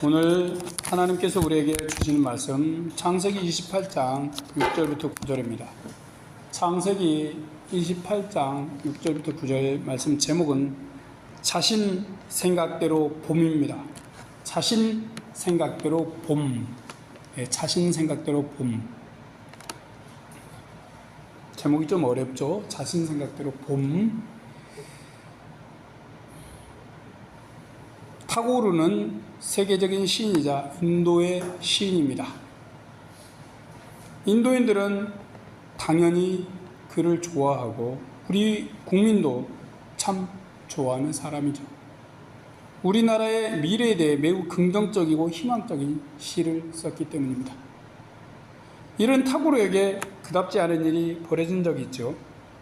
오늘 하나님께서 우리에게 주시는 말씀 창세기 28장 6절부터 9절입니다. 창세기 28장 6절부터 9절 말씀 제목은 자신 생각대로 봄입니다. 자신 생각대로 봄. 자신 생각대로 봄. 제목이 좀 어렵죠? 자신 생각대로 봄. 타고르는 세계적인 시인이자 인도의 시인입니다. 인도인들은 당연히 그를 좋아하고 우리 국민도 참 좋아하는 사람이죠. 우리나라의 미래에 대해 매우 긍정적이고 희망적인 시를 썼기 때문입니다. 이런 타고르에게 그답지 않은 일이 벌어진 적이 있죠.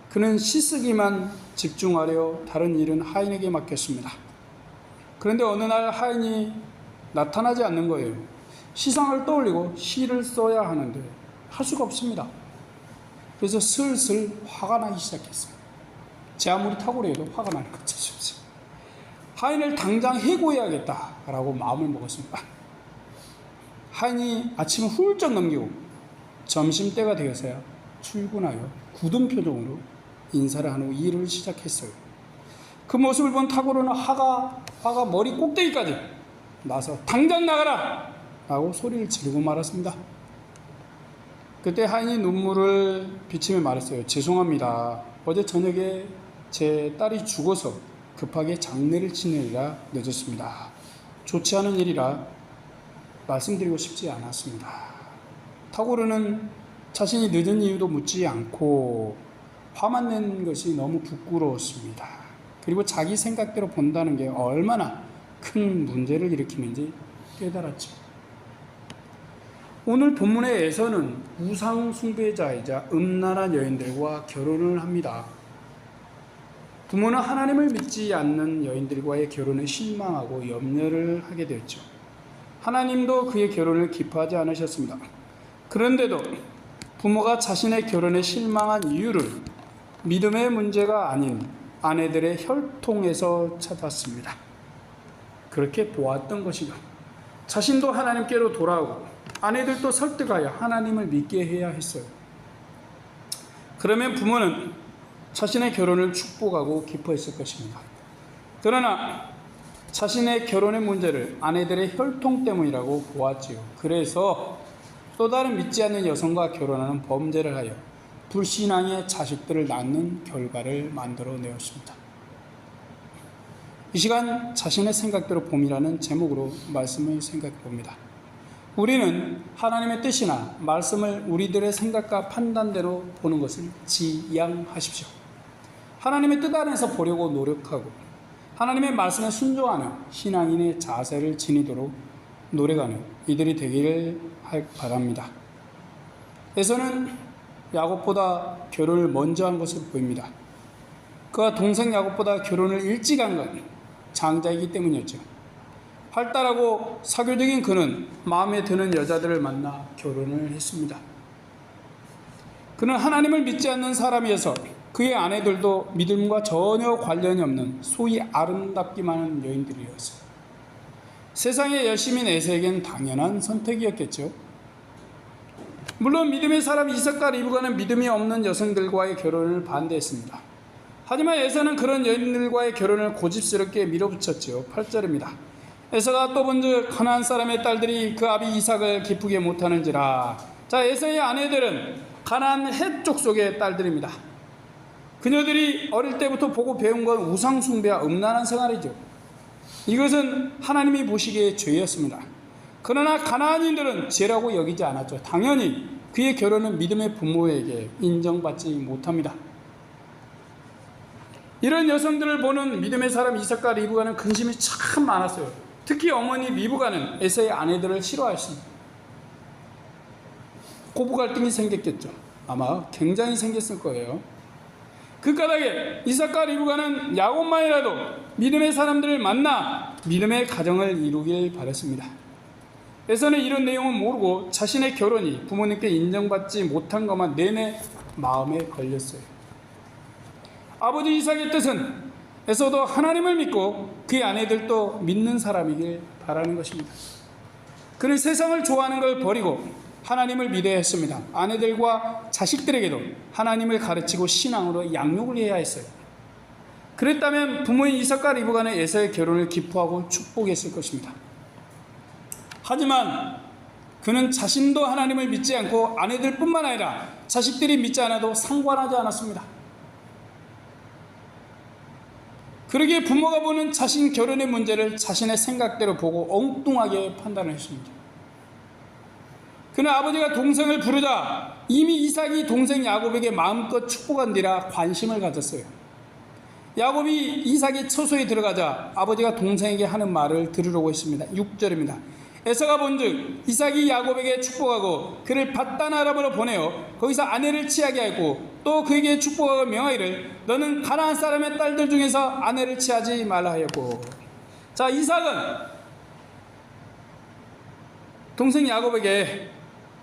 그는 시 쓰기만 집중하려 다른 일은 하인에게 맡겼습니다. 그런데 어느 날 하인이 나타나지 않는 거예요. 시상을 떠올리고 시를 써야 하는데 할 수가 없습니다. 그래서 슬슬 화가 나기 시작했어요. 제 아무리 탁월해도 화가 나는 것 같습니다. 하인을 당장 해고해야겠다라고 마음을 먹었습니다. 하인이 아침을 훌쩍 넘기고 점심때가 되어서야 출근하여 굳은 표정으로 인사를 한 후 일을 시작했어요. 그 모습을 본 타고르는 화가 머리 꼭대기까지 나서 당장 나가라! 라고 소리를 지르고 말았습니다. 그때 하인이 눈물을 비치며 말했어요. 죄송합니다. 어제 저녁에 제 딸이 죽어서 급하게 장례를 치느라 늦었습니다. 좋지 않은 일이라 말씀드리고 싶지 않았습니다. 타고르는 자신이 늦은 이유도 묻지 않고 화만 낸 것이 너무 부끄러웠습니다. 그리고 자기 생각대로 본다는 게 얼마나 큰 문제를 일으키는지 깨달았죠. 오늘 본문에서는 우상 숭배자이자 음란한 여인들과 결혼을 합니다. 부모는 하나님을 믿지 않는 여인들과의 결혼에 실망하고 염려를 하게 되었죠. 하나님도 그의 결혼을 기뻐하지 않으셨습니다. 그런데도 부모가 자신의 결혼에 실망한 이유를 믿음의 문제가 아닌 아내들의 혈통에서 찾았습니다. 그렇게 보았던 것이죠. 자신도 하나님께로 돌아오고 아내들도 설득하여 하나님을 믿게 해야 했어요. 그러면 부모는 자신의 결혼을 축복하고 기뻐했을 것입니다. 그러나 자신의 결혼의 문제를 아내들의 혈통 때문이라고 보았지요. 그래서 또 다른 믿지 않는 여성과 결혼하는 범죄를 하여 불신앙의 자식들을 낳는 결과를 만들어내었습니다. 이 시간 자신의 생각대로 봄이라는 제목으로 말씀을 생각해 봅니다. 우리는 하나님의 뜻이나 말씀을 우리들의 생각과 판단대로 보는 것을 지양하십시오. 하나님의 뜻 안에서 보려고 노력하고 하나님의 말씀에 순종하는 신앙인의 자세를 지니도록 노력하는 이들이 되기를 바랍니다. 에서는 야곱보다 결혼을 먼저 한 것으로 보입니다. 그가 동생 야곱보다 결혼을 일찍 한 건 장자이기 때문이었죠. 활달하고 사교적인 그는 마음에 드는 여자들을 만나 결혼을 했습니다. 그는 하나님을 믿지 않는 사람이어서 그의 아내들도 믿음과 전혀 관련이 없는 소위 아름답기만 한 여인들이었어요. 세상의 열심인 에서에겐 당연한 선택이었겠죠. 물론 믿음의 사람 이삭과 리브가는 믿음이 없는 여성들과의 결혼을 반대했습니다. 하지만 에서는 그런 여인들과의 결혼을 고집스럽게 밀어붙였죠. 8절입니다. 에서가 또 본즉 가나안 사람의 딸들이 그 아비 이삭을 기쁘게 못하는지라. 자, 에서의 아내들은 가나안 헷 족속의 딸들입니다. 그녀들이 어릴 때부터 보고 배운 건 우상 숭배와 음란한 생활이죠. 이것은 하나님이 보시기에 죄였습니다. 그러나 가나안인들은 죄라고 여기지 않았죠. 당연히 그의 결혼은 믿음의 부모에게 인정받지 못합니다. 이런 여성들을 보는 믿음의 사람 이삭과 리브가는 근심이 참 많았어요. 특히 어머니 리브가는 에서의 아내들을 싫어하였습니다. 고부 갈등이 생겼겠죠. 아마 굉장히 생겼을 거예요. 그 까닭에 이삭과 리브가는 야곱만이라도 믿음의 사람들을 만나 믿음의 가정을 이루길 바랐습니다. 에서는 이런 내용은 모르고 자신의 결혼이 부모님께 인정받지 못한 것만 내내 마음에 걸렸어요. 아버지 이삭의 뜻은 에서도 하나님을 믿고 그의 아내들도 믿는 사람이길 바라는 것입니다. 그는 세상을 좋아하는 걸 버리고 하나님을 믿어야 했습니다. 아내들과 자식들에게도 하나님을 가르치고 신앙으로 양육을 해야 했어요. 그랬다면 부모인 이삭과 리브가는 에서의 결혼을 기뻐하고 축복했을 것입니다. 하지만 그는 자신도 하나님을 믿지 않고 아내들뿐만 아니라 자식들이 믿지 않아도 상관하지 않았습니다. 그러기에 부모가 보는 자신 결혼의 문제를 자신의 생각대로 보고 엉뚱하게 판단했습니다. 그는 아버지가 동생을 부르자 이미 이삭이 동생 야곱에게 마음껏 축복한 뒤라 관심을 가졌어요. 야곱이 이삭의 처소에 들어가자 아버지가 동생에게 하는 말을 들으려고 했습니다. 6절입니다. 에서가 본즉 이삭이 야곱에게 축복하고 그를 밧단 아람으로 보내어 거기서 아내를 취하게 하였고 또 그에게 축복하고 명하기를 너는 가나안 사람의 딸들 중에서 아내를 취하지 말라 하였고. 자, 이삭은 동생 야곱에게,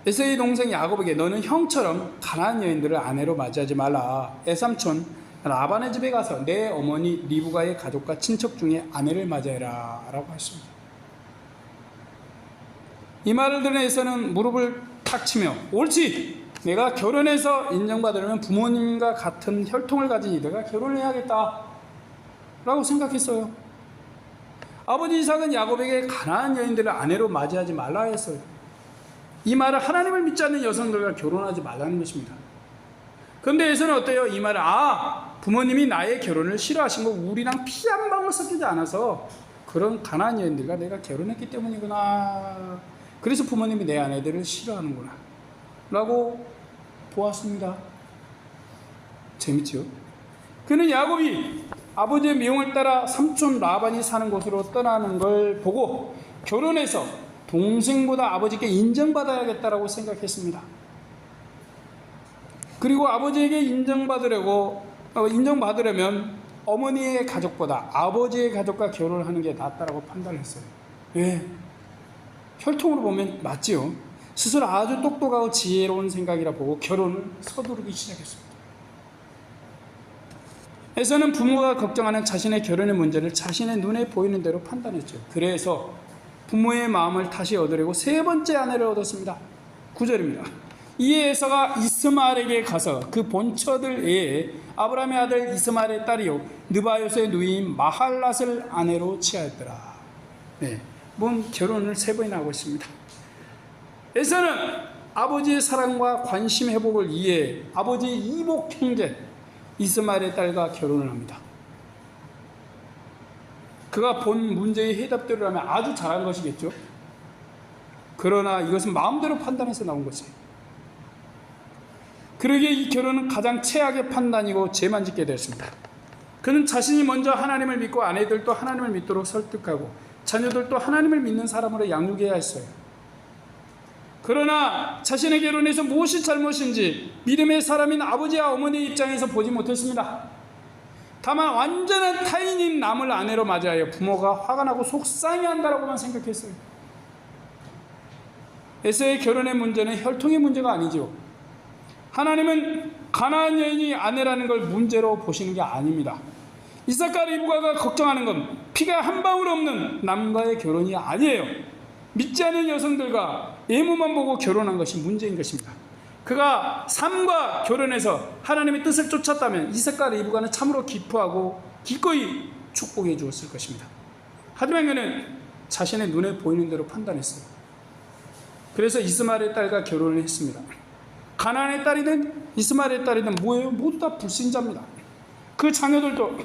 에서의 동생 야곱에게 너는 형처럼 가나안 여인들을 아내로 맞이하지 말라. 애삼촌 라반의 집에 가서 내 어머니 리브가의 가족과 친척 중에 아내를 맞이해라 라고 했습니다. 이 말을 들은 에서는 무릎을 탁 치며 옳지, 내가 결혼해서 인정받으려면 부모님과 같은 혈통을 가진 이들과 결혼을 해야겠다 라고 생각했어요. 아버지 이삭은 야곱에게 가나안 여인들을 아내로 맞이하지 말라 했어요. 이 말은 하나님을 믿지 않는 여성들과 결혼하지 말라는 것입니다. 그런데 에서는 어때요? 이 말은 부모님이 나의 결혼을 싫어하신 거 우리랑 피 한 방울 섞이지 않아서 그런 가나안 여인들과 내가 결혼했기 때문이구나. 그래서 부모님이 내 아내들을 싫어하는구나 라고 보았습니다. 재밌죠? 그는 야곱이 아버지의 미용을 따라 삼촌 라반이 사는 곳으로 떠나는 걸 보고 결혼해서 동생보다 아버지께 인정받아야겠다라고 생각했습니다. 그리고 아버지에게 인정받으려면 어머니의 가족보다 아버지의 가족과 결혼을 하는 게 낫다라고 판단했어요. 왜? 혈통으로 보면 맞지요. 스스로 아주 똑똑하고 지혜로운 생각이라 보고 결혼을 서두르기 시작했습니다. 에서는 부모가 걱정하는 자신의 결혼의 문제를 자신의 눈에 보이는 대로 판단했죠. 그래서 부모의 마음을 다시 얻으려고 세 번째 아내를 얻었습니다. 9절입니다. 이에 에서가 이스마엘에게 가서 그 본처들 외에 아브라함의 아들 이스마엘의 딸이요 느바요스의 누이인 마할랏을 아내로 취하였더라. 네, 결혼을 세 번이나 하고 있습니다. 에서는 아버지의 사랑과 관심 회복을 위해 아버지의 이복 형제 이스마엘의 딸과 결혼을 합니다. 그가 본 문제의 해답대로라면 아주 잘한 것이겠죠. 그러나 이것은 마음대로 판단해서 나온 것이에요. 그러기에 이 결혼은 가장 최악의 판단이고 죄만 짓게 되었습니다. 그는 자신이 먼저 하나님을 믿고 아내들도 하나님을 믿도록 설득하고 자녀들도 하나님을 믿는 사람으로 양육해야 했어요. 그러나 자신의 결혼에서 무엇이 잘못인지 믿음의 사람인 아버지와 어머니의 입장에서 보지 못했습니다. 다만 완전한 타인인 남을 아내로 맞이하여 부모가 화가 나고 속상해한다라고만 생각했어요. 에서의 결혼의 문제는 혈통의 문제가 아니죠. 하나님은 가나안 여인이 아내라는 걸 문제로 보시는 게 아닙니다. 이삭과 리브가가 걱정하는 건 피가 한 방울 없는 남과의 결혼이 아니에요. 믿지 않는 여성들과 외모만 보고 결혼한 것이 문제인 것입니다. 그가 삶과 결혼해서 하나님의 뜻을 쫓았다면 이삭과 리브가는 참으로 기뻐하고 기꺼이 축복해 주었을 것입니다. 하지만 그는 자신의 눈에 보이는 대로 판단했어요. 그래서 이스마엘의 딸과 결혼을 했습니다. 가나안의 딸이든 이스마엘의 딸이든 뭐예요? 모두 다 불신자입니다. 그 자녀들도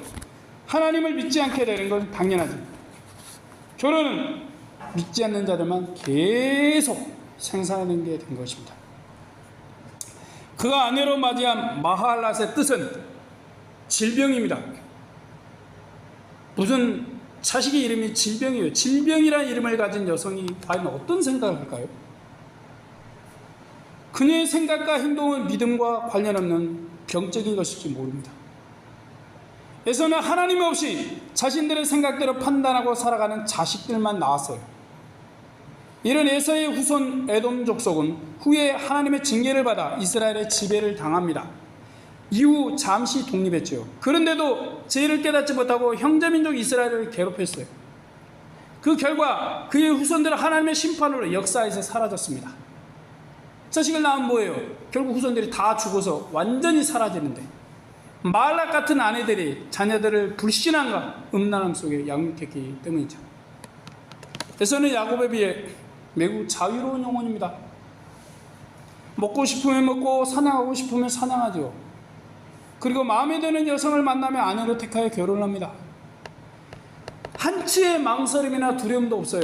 하나님을 믿지 않게 되는 건 당연하죠. 결혼은 믿지 않는 자들만 계속 생산하는 게 된 것입니다. 그가 아내로 맞이한 마할랏의 뜻은 질병입니다. 무슨 자식의 이름이 질병이에요. 질병이라는 이름을 가진 여성이 과연 어떤 생각을 할까요? 그녀의 생각과 행동은 믿음과 관련 없는 병적인 것일지 모릅니다. 에서는 하나님 없이 자신들의 생각대로 판단하고 살아가는 자식들만 나왔어요. 이런 에서의 후손 에돔 족속은 후에 하나님의 징계를 받아 이스라엘의 지배를 당합니다. 이후 잠시 독립했죠. 그런데도 죄를 깨닫지 못하고 형제민족 이스라엘을 괴롭혔어요. 그 결과 그의 후손들은 하나님의 심판으로 역사에서 사라졌습니다. 자식을 낳으면 뭐예요? 결국 후손들이 다 죽어서 완전히 사라지는데, 말락 같은 아내들이 자녀들을 불신함과 음란함 속에 양육했기 때문이죠. 에서는 야곱에 비해 매우 자유로운 영혼입니다. 먹고 싶으면 먹고 사냥하고 싶으면 사냥하죠. 그리고 마음에 드는 여성을 만나면 아내로 택하여 결혼을 합니다. 한치의 망설임이나 두려움도 없어요.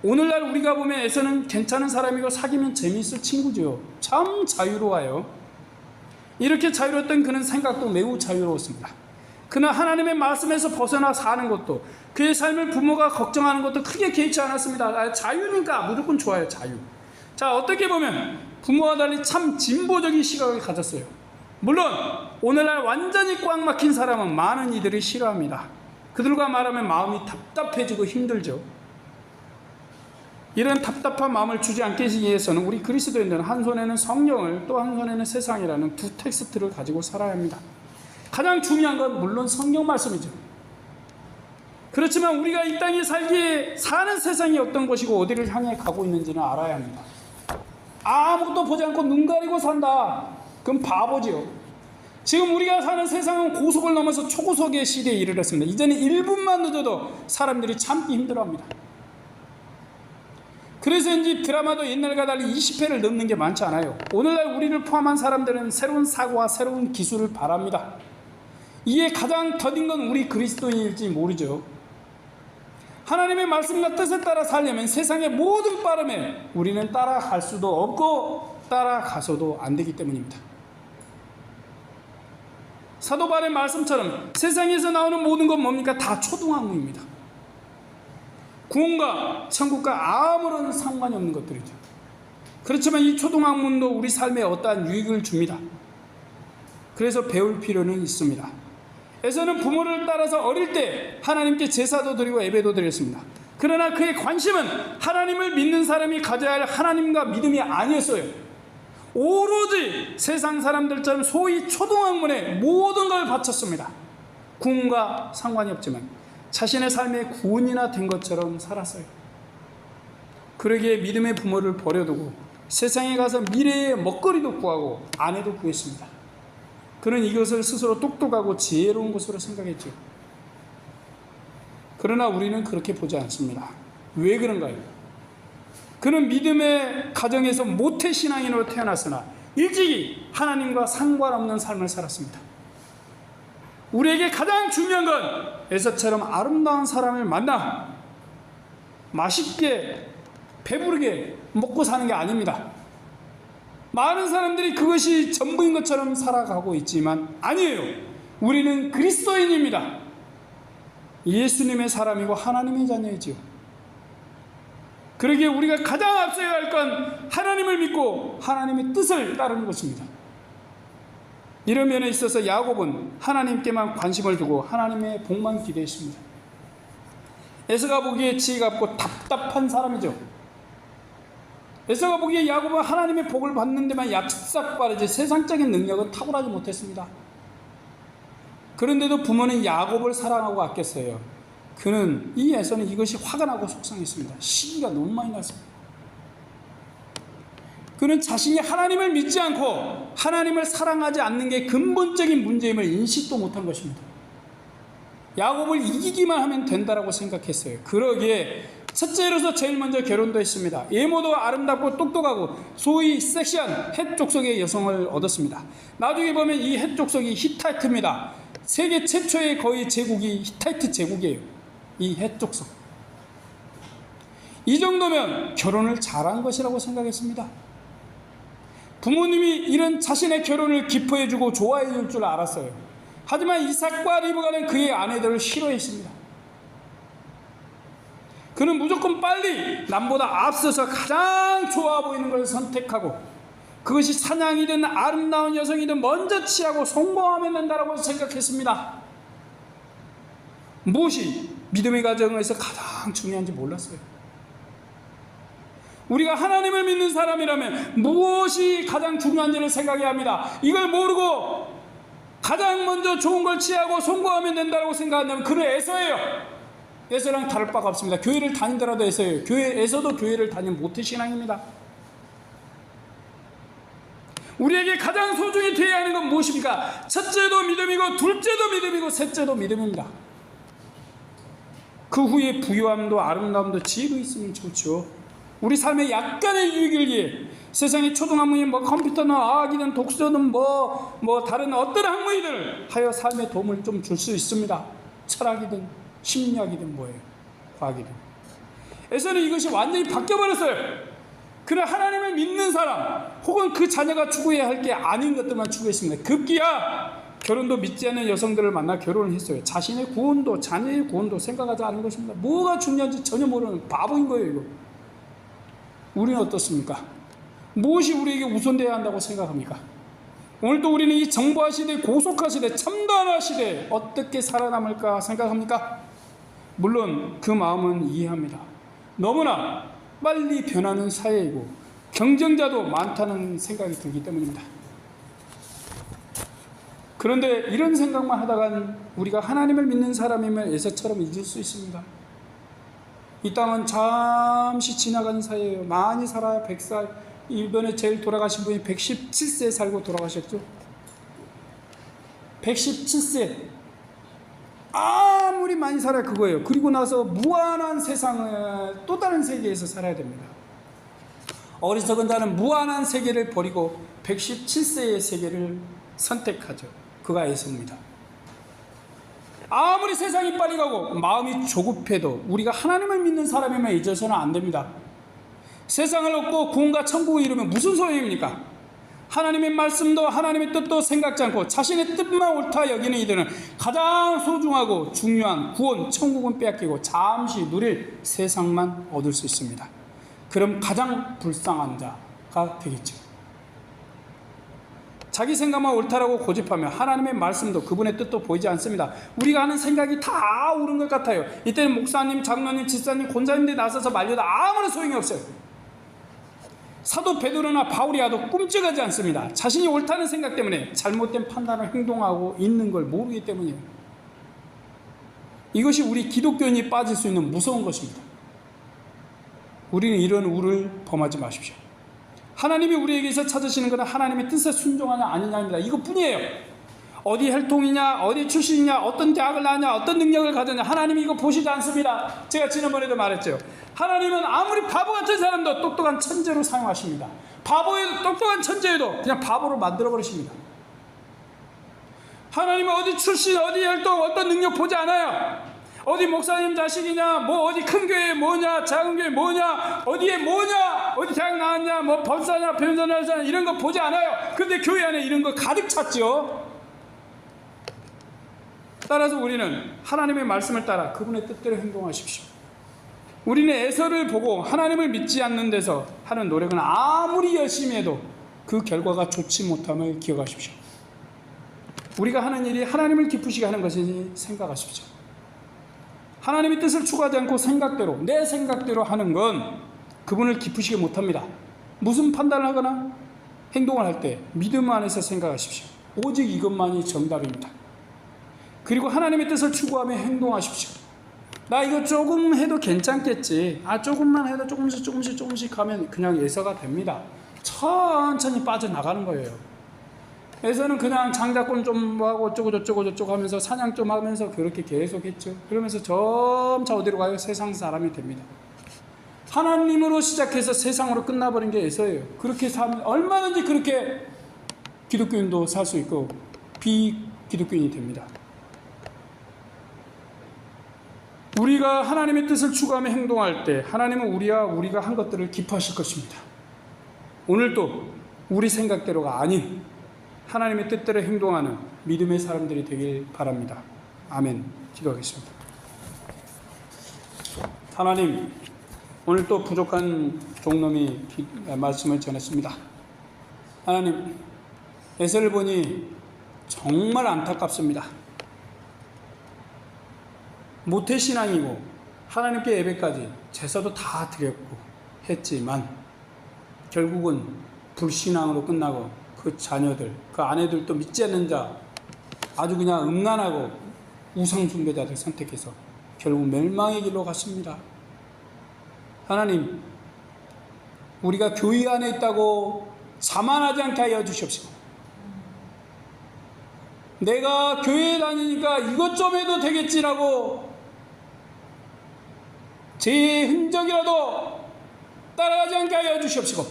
오늘날 우리가 보면 에서는 괜찮은 사람이고 사귀면 재미있을 친구죠. 참 자유로워요. 이렇게 자유로웠던 그는 생각도 매우 자유로웠습니다. 그는 하나님의 말씀에서 벗어나 사는 것도, 그의 삶을 부모가 걱정하는 것도 크게 개의치 않았습니다. 자유니까 무조건 좋아요. 자유. 자, 어떻게 보면 부모와 달리 참 진보적인 시각을 가졌어요. 물론 오늘날 완전히 꽉 막힌 사람은 많은 이들이 싫어합니다. 그들과 말하면 마음이 답답해지고 힘들죠. 이런 답답한 마음을 주지 않기 위해서는 우리 그리스도인들은 한 손에는 성령을, 또 한 손에는 세상이라는 두 텍스트를 가지고 살아야 합니다. 가장 중요한 건 물론 성경 말씀이죠. 그렇지만 우리가 이 땅에 살기에 사는 세상이 어떤 것이고 어디를 향해 가고 있는지는 알아야 합니다. 아무것도 보지 않고 눈 가리고 산다, 그건 바보지요. 지금 우리가 사는 세상은 고속을 넘어서 초고속의 시대에 이르렀습니다. 이제는 1분만 늦어도 사람들이 참기 힘들어합니다. 그래서인지 드라마도 옛날과 달리 20회를 넘는 게 많지 않아요. 오늘날 우리를 포함한 사람들은 새로운 사고와 새로운 기술을 바랍니다. 이에 가장 더딘 건 우리 그리스도인일지 모르죠. 하나님의 말씀과 뜻에 따라 살려면 세상의 모든 빠름에 우리는 따라갈 수도 없고 따라가서도 안 되기 때문입니다. 사도 바울의 말씀처럼 세상에서 나오는 모든 건 뭡니까? 다 초등학문입니다. 구원과 천국과 아무런 상관이 없는 것들이죠. 그렇지만 이 초등학문도 우리 삶에 어떠한 유익을 줍니다. 그래서 배울 필요는 있습니다. 에서는 부모를 따라서 어릴 때 하나님께 제사도 드리고 예배도 드렸습니다. 그러나 그의 관심은 하나님을 믿는 사람이 가져야 할 하나님과 믿음이 아니었어요. 오로지 세상 사람들처럼 소위 초등학문에 모든 걸 바쳤습니다. 구원과 상관이 없지만 자신의 삶에 구원이나 된 것처럼 살았어요. 그러기에 믿음의 부모를 버려두고 세상에 가서 미래의 먹거리도 구하고 아내도 구했습니다. 그는 이것을 스스로 똑똑하고 지혜로운 것으로 생각했죠. 그러나 우리는 그렇게 보지 않습니다. 왜 그런가요? 그는 믿음의 가정에서 모태신앙인으로 태어났으나 일찍이 하나님과 상관없는 삶을 살았습니다. 우리에게 가장 중요한 건 에서처럼 아름다운 사람을 만나 맛있게 배부르게 먹고 사는 게 아닙니다. 많은 사람들이 그것이 전부인 것처럼 살아가고 있지만 아니에요. 우리는 그리스도인입니다. 예수님의 사람이고 하나님의 자녀이지요. 그러기에 우리가 가장 앞서야 할 건 하나님을 믿고 하나님의 뜻을 따르는 것입니다. 이런 면에 있어서 야곱은 하나님께만 관심을 두고 하나님의 복만 기대했습니다. 에서가 보기에 지혜가 없고 답답한 사람이죠. 에서가 보기에 야곱은 하나님의 복을 받는 데만 얍삽바르지 세상적인 능력은 탁월하지 못했습니다. 그런데도 부모는 야곱을 사랑하고 아꼈어요. 그는 이 에서는 이것이 화가 나고 속상했습니다. 시기가 너무 많이 났습니다. 그는 자신이 하나님을 믿지 않고 하나님을 사랑하지 않는 게 근본적인 문제임을 인식도 못한 것입니다. 야곱을 이기기만 하면 된다라고 생각했어요. 그러기에 첫째로서 제일 먼저 결혼도 했습니다. 외모도 아름답고 똑똑하고 소위 섹시한 헷 족속의 여성을 얻었습니다. 나중에 보면 이 헷 족속이 히타이트입니다. 세계 최초의 거의 제국이 히타이트 제국이에요. 이 헷 족속. 이 정도면 결혼을 잘한 것이라고 생각했습니다. 부모님이 이런 자신의 결혼을 기뻐해주고 좋아해줄 줄 알았어요. 하지만 이삭과 리브가는 그의 아내들을 싫어했습니다. 그는 무조건 빨리 남보다 앞서서 가장 좋아 보이는 걸 선택하고 그것이 사냥이든 아름다운 여성이든 먼저 취하고 성공하면 된다고 생각했습니다. 무엇이 믿음의 가정에서 가장 중요한지 몰랐어요. 우리가 하나님을 믿는 사람이라면 무엇이 가장 중요한지를 생각해야 합니다. 이걸 모르고 가장 먼저 좋은 걸 취하고 성공하면 된다고 생각한다면 그는 에서예요. 에서랑 다를 바가 없습니다. 교회를 다니더라도 에서예요. 교회에서도 교회를 다니는 모태신앙입니다. 우리에게 가장 소중히 되어야 하는 건 무엇입니까? 첫째도 믿음이고 둘째도 믿음이고 셋째도 믿음입니다. 그 후에 부유함도 아름다움도 지혜도 있으면 좋죠. 우리 삶에 약간의 유익을 위해 세상의 초등학문이 뭐 컴퓨터나 과학이든 독서든 뭐 다른 어떤 학문이든 하여 삶에 도움을 좀 줄 수 있습니다. 철학이든 심리학이든 뭐예요, 과학이든. 에서는 이것이 완전히 바뀌어버렸어요. 그러나 하나님을 믿는 사람 혹은 그 자녀가 추구해야 할 게 아닌 것들만 추구했습니다. 급기야 결혼도 믿지 않는 여성들을 만나 결혼을 했어요. 자신의 구원도 자녀의 구원도 생각하지 않은 것입니다. 뭐가 중요한지 전혀 모르는 바보인 거예요. 이거. 우리는 어떻습니까? 무엇이 우리에게 우선되어야 한다고 생각합니까? 오늘도 우리는 이 정보화 시대, 고속화 시대, 첨단화 시대에 어떻게 살아남을까 생각합니까? 물론 그 마음은 이해합니다. 너무나 빨리 변하는 사회이고 경쟁자도 많다는 생각이 들기 때문입니다. 그런데 이런 생각만 하다간 우리가 하나님을 믿는 사람이면 에서처럼 잊을 수 있습니다. 이 땅은 잠시 지나가는 사이에요. 많이 살아요. 100살. 이번에 제일 돌아가신 분이 117세 살고 돌아가셨죠. 117세. 아무리 많이 살아야 그거예요. 그리고 나서 무한한 세상을 또 다른 세계에서 살아야 됩니다. 어리석은 자는 무한한 세계를 버리고 117세의 세계를 선택하죠. 그가 에서입니다. 아무리 세상이 빨리 가고 마음이 조급해도 우리가 하나님을 믿는 사람이면 잊어서는 안 됩니다. 세상을 얻고 구원과 천국을 이루면 무슨 소용입니까? 하나님의 말씀도 하나님의 뜻도 생각지 않고 자신의 뜻만 옳다 여기는 이들은 가장 소중하고 중요한 구원, 천국은 빼앗기고 잠시 누릴 세상만 얻을 수 있습니다. 그럼 가장 불쌍한 자가 되겠죠. 자기 생각만 옳다라고 고집하며 하나님의 말씀도 그분의 뜻도 보이지 않습니다. 우리가 하는 생각이 다 옳은 것 같아요. 이때는 목사님, 장로님, 집사님, 권사님들이 나서서 말려도 아무런 소용이 없어요. 사도 베드로나 바울이라도 꿈쩍하지 않습니다. 자신이 옳다는 생각 때문에 잘못된 판단을 행동하고 있는 걸 모르기 때문이에요. 이것이 우리 기독교인이 빠질 수 있는 무서운 것입니다. 우리는 이런 우를 범하지 마십시오. 하나님이 우리에게서 찾으시는 것은 하나님의 뜻에 순종하냐 아니냐입니다. 이것뿐이에요. 어디 혈통이냐, 어디 출신이냐, 어떤 대학을 나왔냐, 어떤 능력을 가졌냐, 하나님이 이거 보시지 않습니다. 제가 지난번에도 말했죠. 하나님은 아무리 바보 같은 사람도 똑똑한 천재로 사용하십니다. 바보에도 똑똑한 천재에도 그냥 바보로 만들어버리십니다. 하나님은 어디 출신, 어디 혈통, 어떤 능력 보지 않아요. 어디 목사님 자식이냐, 뭐 어디 큰 교회 뭐냐, 작은 교회 뭐냐, 어디에 뭐냐, 어디 대학 나왔냐, 뭐 법사냐, 변호사냐 이런 거 보지 않아요. 근데 교회 안에 이런 거 가득 찼죠. 따라서 우리는 하나님의 말씀을 따라 그분의 뜻대로 행동하십시오. 우리는 에서를 보고 하나님을 믿지 않는 데서 하는 노력은 아무리 열심히 해도 그 결과가 좋지 못함을 기억하십시오. 우리가 하는 일이 하나님을 기쁘시게 하는 것이니 생각하십시오. 하나님의 뜻을 추구하지 않고 생각대로, 내 생각대로 하는 건 그분을 기쁘시게 못합니다. 무슨 판단을 하거나 행동을 할 때 믿음 안에서 생각하십시오. 오직 이것만이 정답입니다. 그리고 하나님의 뜻을 추구하며 행동하십시오. 나 이거 조금 해도 괜찮겠지. 조금만 해도 조금씩 하면 그냥 예서가 됩니다. 천천히 빠져나가는 거예요. 에서는 그냥 장자권 좀 하고 어쩌고 하면서 사냥 좀 하면서 그렇게 계속 했죠. 그러면서 점차 어디로 가요? 세상 사람이 됩니다. 하나님으로 시작해서 세상으로 끝나버린 게 에서예요. 그렇게 살면 얼마든지 그렇게 기독교인도 살 수 있고 비기독교인이 됩니다. 우리가 하나님의 뜻을 추구하며 행동할 때 하나님은 우리가 한 것들을 기뻐하실 것입니다. 오늘도 우리 생각대로가 아닌 하나님의 뜻대로 행동하는 믿음의 사람들이 되길 바랍니다. 아멘. 기도하겠습니다. 하나님, 오늘 또 부족한 종놈이 말씀을 전했습니다. 하나님, 에서를 보니 정말 안타깝습니다. 모태신앙이고 하나님께 예배까지 제사도 다 드렸고 했지만 결국은 불신앙으로 끝나고 그 자녀들, 그 아내들도 믿지 않는 자, 아주 그냥 음란하고 우상숭배자들 선택해서 결국 멸망의 길로 갔습니다. 하나님, 우리가 교회 안에 있다고 자만하지 않게 하여 주시옵시고, 내가 교회에 다니니까 이것 좀 해도 되겠지라고 제 흔적이라도 따라가지 않게 하여 주시옵시고,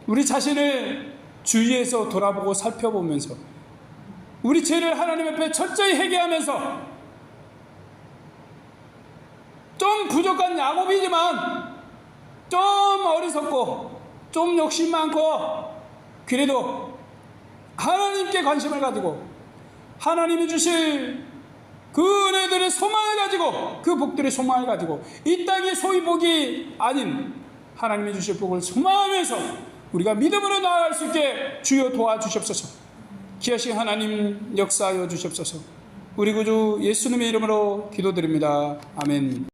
우리 자신을 주위에서 돌아보고 살펴보면서 우리 죄를 하나님 앞에 철저히 회개하면서, 좀 부족한 야곱이지만 좀 어리석고 좀 욕심 많고, 그래도 하나님께 관심을 가지고 하나님이 주실 그 은혜들의 소망을 가지고, 그 복들의 소망을 가지고, 이 땅의 소위 복이 아닌 하나님이 주실 복을 소망하면서 우리가 믿음으로 나아갈 수 있게 주여 도와주시옵소서. 귀하신 하나님 역사하여 주시옵소서. 우리 구주 예수님의 이름으로 기도드립니다. 아멘.